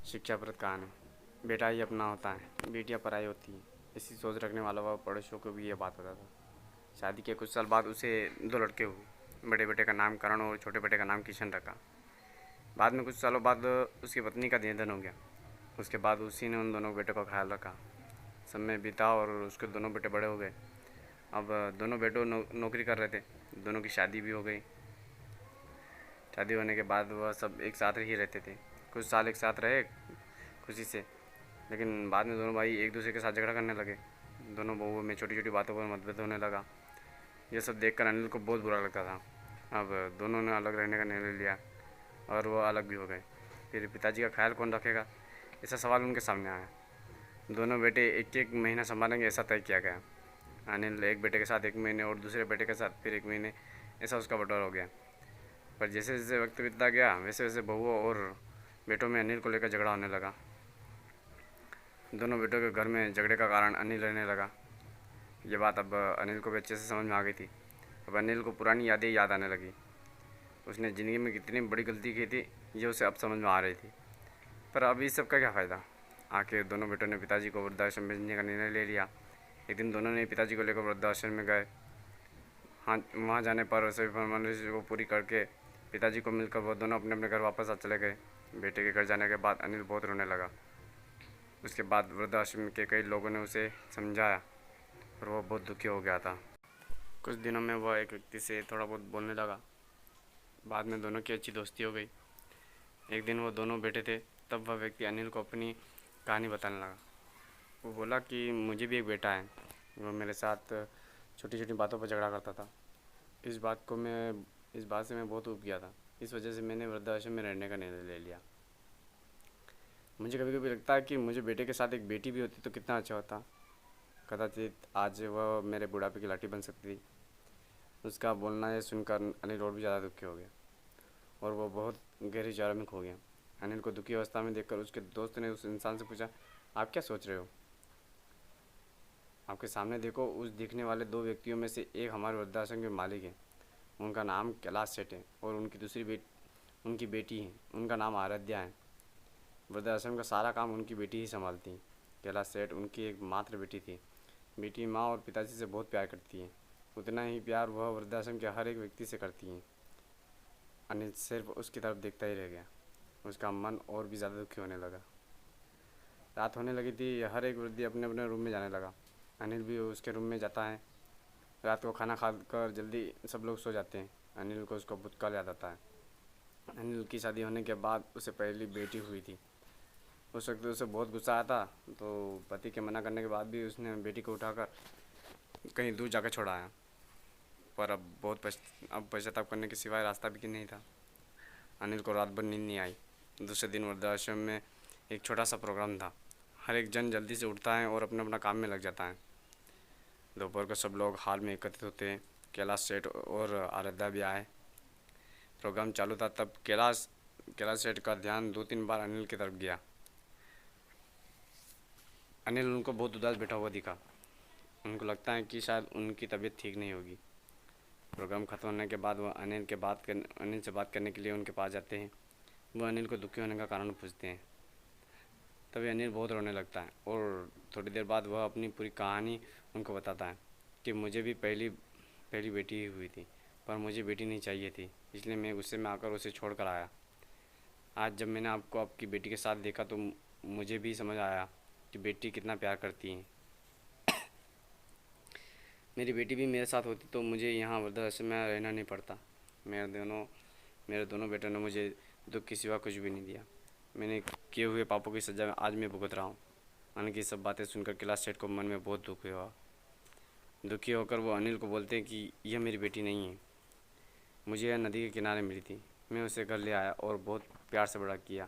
शिक्षाप्रद कहानी। बेटा ही अपना होता है, बेटियां पराई होती हैं। इसी सोच रखने वालों व पड़ोसियों को भी ये बात होता था। शादी के कुछ साल बाद उसे 2 लड़के हुए। बड़े बेटे का नाम करण और छोटे बेटे का नाम किशन रखा। बाद में कुछ सालों बाद उसकी पत्नी का निधन हो गया। उसके बाद उसी ने उन दोनों बेटों का ख्याल रखा। समय बीता और उसके दोनों बेटे बड़े हो गए। अब दोनों बेटों नौकरी कर रहे थे। दोनों की शादी भी हो गई। शादी होने के बाद वह सब एक साथ ही रहते थे। कुछ साल एक साथ रहे खुशी से, लेकिन बाद में दोनों भाई एक दूसरे के साथ झगड़ा करने लगे। दोनों बहुओं में छोटी छोटी बातों पर मतभेद होने लगा। यह सब देखकर अनिल को बहुत बुरा लगता था। अब दोनों ने अलग रहने का निर्णय लिया और वह अलग भी हो गए। फिर पिताजी का ख्याल कौन रखेगा, ऐसा सवाल उनके सामने आया। दोनों बेटे एक एक महीना संभालेंगे, ऐसा तय किया गया। अनिल एक बेटे के साथ 1 महीने और दूसरे बेटे के साथ फिर 1 महीने, ऐसा उसका बंटवारा हो गया। पर जैसे जैसे वक्त बीतता गया वैसे वैसे बहुओं और बेटों में अनिल को लेकर झगड़ा होने लगा। दोनों बेटों के घर में झगड़े का कारण अनिल रहने लगा। ये बात अब अनिल को भी अच्छे से समझ में आ गई थी। अब अनिल को पुरानी यादें याद आने लगी। उसने ज़िंदगी में कितनी बड़ी गलती की थी, ये उसे अब समझ में आ रही थी। पर अब इस सब का क्या फ़ायदा। आखिर दोनों बेटों ने पिताजी को वृद्धाश्रम भेजने का निर्णय ले लिया। एक दिन दोनों ने पिताजी को लेकर वृद्धाश्रम में गए। हाँ, वहाँ जाने पर सभी फॉर्मेलिटीज को पूरी करके पिताजी को मिलकर वो दोनों अपने अपने घर वापस आ चले गए। बेटे के घर जाने के बाद अनिल बहुत रोने लगा। उसके बाद वृद्धाश्रम के कई लोगों ने उसे समझाया और वो बहुत दुखी हो गया था। कुछ दिनों में वह एक व्यक्ति से थोड़ा बहुत बोलने लगा। बाद में दोनों की अच्छी दोस्ती हो गई। एक दिन वो दोनों बैठे थे, तब वह व्यक्ति अनिल को अपनी कहानी बताने लगा। वो बोला कि मुझे भी एक बेटा है। वो मेरे साथ छोटी छोटी बातों पर झगड़ा करता था। इस बात से मैं बहुत ऊब गया था। इस वजह से मैंने वृद्धाश्रम में रहने का निर्णय ले लिया। मुझे कभी कभी लगता है कि मुझे बेटे के साथ एक बेटी भी होती तो कितना अच्छा होता। कदाचित आज वह मेरे बुढ़ापे की लाठी बन सकती थी। उसका बोलना यह सुनकर अनिल और भी ज़्यादा दुखी हो गया और वह बहुत गहरी विचारों में खो गया। अनिल को दुखी अवस्था में देखकर उसके दोस्त ने उस इंसान से पूछा, आप क्या सोच रहे हो? आपके सामने देखो, उस दिखने वाले 2 व्यक्तियों में से एक हमारे वृद्धाश्रम के मालिक हैं। उनका नाम कैलाश सेठ है और उनकी बेटी है। उनका नाम आराध्या है। वृद्धाश्रम का सारा काम उनकी बेटी ही संभालती है। कैलाश सेठ उनकी एक मात्र बेटी थी। बेटी माँ और पिताजी से बहुत प्यार करती है। उतना ही प्यार वह वृद्धाश्रम के हर एक व्यक्ति से करती हैं। अनिल सिर्फ उसकी तरफ देखता ही रह गया। उसका मन और भी ज़्यादा दुखी होने लगा। रात होने लगी थी। हर एक वृद्धि अपने अपने रूम में जाने लगा। अनिल भी उसके रूम में जाता है। रात को खाना खाकर जल्दी सब लोग सो जाते हैं। अनिल को उसका भूतकाल याद आता है। अनिल की शादी होने के बाद उसे पहली बेटी हुई थी। उस वक्त उसे बहुत गुस्सा आया था, तो पति के मना करने के बाद भी उसने बेटी को उठाकर कहीं दूर जाकर छोड़ाया। पर अब पश्चाताप करने के सिवाय रास्ता भी नहीं था। अनिल को रात भर नींद नहीं आई। दूसरे दिन वृद्धाश्रम में एक छोटा सा प्रोग्राम था। हर एक जन जल्दी से उठता है और अपना अपना काम में लग जाता है। दोपहर को सब लोग हॉल में एकत्रित होते हैं। कैलाश सेठ और आराध्या भी आए। प्रोग्राम चालू था तब कैलाश सेठ का ध्यान 2-3 बार अनिल की तरफ गया। अनिल उनको बहुत उदास बैठा हुआ दिखा। उनको लगता है कि शायद उनकी तबीयत ठीक नहीं होगी। प्रोग्राम खत्म होने के बाद वह अनिल से बात करने के लिए उनके पास जाते हैं। वह अनिल को दुखी होने का कारण पूछते हैं। तभी अनिल बहुत रोने लगता है और थोड़ी देर बाद वह अपनी पूरी कहानी उनको बताता है कि मुझे भी पहली बेटी ही हुई थी, पर मुझे बेटी नहीं चाहिए थी, इसलिए मैं गुस्से में आकर उसे छोड़ कर आया। आज जब मैंने आपको आपकी बेटी के साथ देखा तो मुझे भी समझ आया कि बेटी कितना प्यार करती है। मेरी बेटी भी मेरे साथ होती तो मुझे यहाँ वृद्धाश्रम में रहना नहीं पड़ता। मेरे दोनों बेटों ने मुझे दुख के सिवा कुछ भी नहीं दिया। मैंने किए हुए पापों की सज़ा आज मैं भुगत रहा हूँ। अनिल की सब बातें सुनकर कैलाश सेठ को मन में बहुत दुख हुआ। दुखी होकर वो अनिल को बोलते हैं कि यह मेरी बेटी नहीं है। मुझे यह नदी के किनारे मिली थी। मैं उसे घर ले आया और बहुत प्यार से बड़ा किया।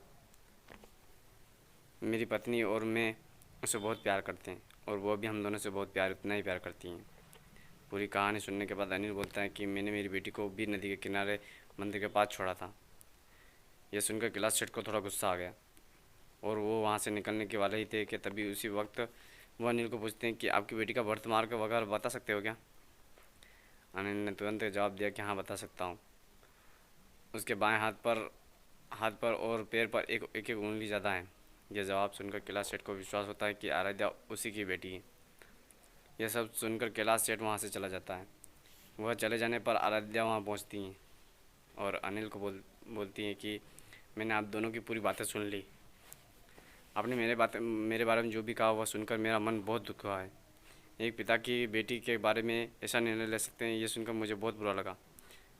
मेरी पत्नी और मैं उसे बहुत प्यार करते हैं और वो भी हम दोनों से उतना ही प्यार करती हैं। पूरी कहानी सुनने के बाद अनिल बोलता है कि मैंने मेरी बेटी को भी नदी के किनारे मंदिर के पास छोड़ा था। यह सुनकर कैलाश सेठ को थोड़ा गुस्सा आ गया और वो वहाँ से निकलने के वाले ही थे कि तभी उसी वक्त वो अनिल को पूछते हैं कि आपकी बेटी का बर्थ मार्क वगैरह बता सकते हो क्या? अनिल ने तुरंत जवाब दिया कि हाँ, बता सकता हूँ। उसके बाएं हाथ पर और पैर पर एक एक उंगली ज़्यादा है। यह जवाब सुनकर कैलाश सेठ को विश्वास होता है कि आराध्या उसी की बेटी है। यह सब सुनकर कैलाश सेठ वहाँ से चला जाता है। वह चले जाने पर आराध्या वहाँ पहुँचती हैं और अनिल को बोलती हैं कि मैंने आप दोनों की पूरी बातें सुन ली। आपने मेरे बारे में जो भी कहा वह सुनकर मेरा मन बहुत दुख हुआ है। एक पिता की बेटी के बारे में ऐसा निर्णय ले सकते हैं, ये सुनकर मुझे बहुत बुरा लगा।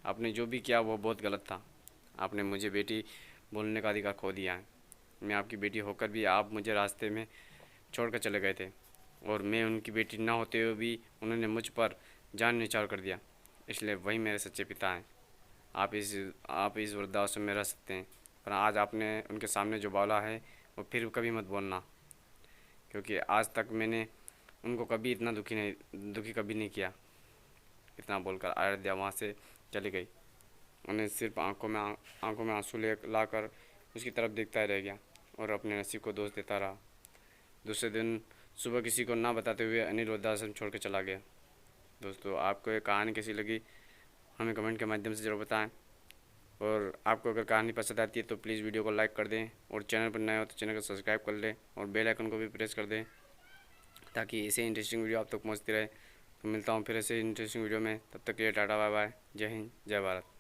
आपने जो भी किया वो बहुत गलत था। आपने मुझे बेटी बोलने का अधिकार खो दिया है। मैं आपकी बेटी होकर भी आप मुझे रास्ते में छोड़कर चले गए थे और मैं उनकी बेटी ना होते हुए भी उन्होंने मुझ पर जान निछावर कर दिया। इसलिए वही मेरे सच्चे पिता हैं। आप इस वृद्धाश्रम में रह सकते हैं, पर आज आपने उनके सामने जो बोला है वो फिर कभी मत बोलना, क्योंकि आज तक मैंने उनको कभी इतना दुखी कभी नहीं किया। इतना बोलकर आराध्या वहाँ से चली गई। उन्हें सिर्फ आंखों में आंसू लाकर उसकी तरफ देखता ही रह गया और अपने नसीब को दोष देता रहा। दूसरे दिन सुबह किसी को ना बताते हुए अनिल वृद्धाश्रम छोड़ के चला गया। दोस्तों, आपको ये कहानी कैसी लगी हमें कमेंट के माध्यम से ज़रूर बताएं, और आपको अगर कहानी पसंद आती है तो प्लीज़ वीडियो को लाइक कर दें, और चैनल पर नए हो तो चैनल को सब्सक्राइब कर लें और बेल आइकन को भी प्रेस कर दें ताकि ऐसे इंटरेस्टिंग वीडियो आप तक पहुँचती रहे। तो मिलता हूँ फिर ऐसे इंटरेस्टिंग वीडियो में, तब तक के लिए टाटा बाय बाय, जय हिंद जय भारत।